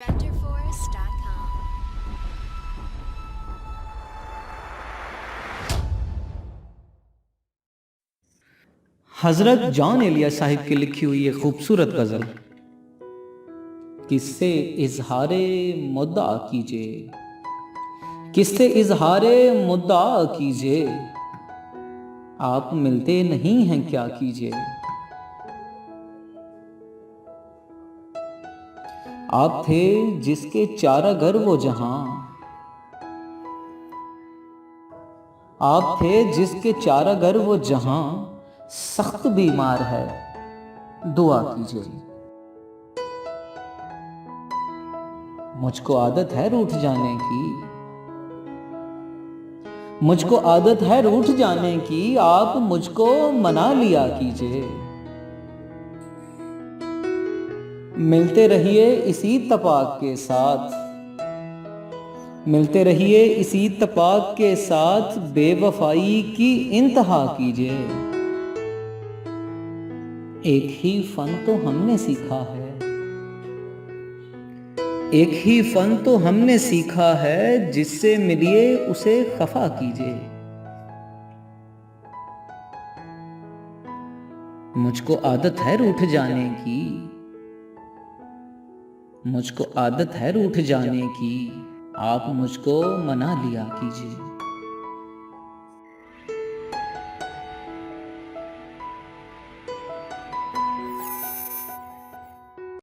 VentureForest.com. हजरत John Elia Sahib की लिखी हुई ये खूबसूरत गजल। किससे इजहारे मुद्दा कीजिए, किससे इजहारे मुद्दा कीजिए, आप मिलते नहीं हैं क्या कीजिए। आप थे जिसके चारागर वो जहां, आप थे जिसके चारागर वो जहां, सख्त बीमार है दुआ कीजिए। मुझको आदत है रूठ जाने की, मुझको आदत है रूठ जाने की, आप मुझको मना लिया कीजिए। मिलते रहिए इसी तपाक के साथ, मिलते रहिए इसी तपाक के साथ, बेवफाई की इंतहा कीजिए। एक ही फन तो हमने सीखा है, एक ही फन तो हमने सीखा है, जिससे मिलिए उसे खफा कीजिए। मुझको आदत है रूठ जाने की, मुझको आदत है रूठ जाने की, आप मुझको मना लिया कीजिए।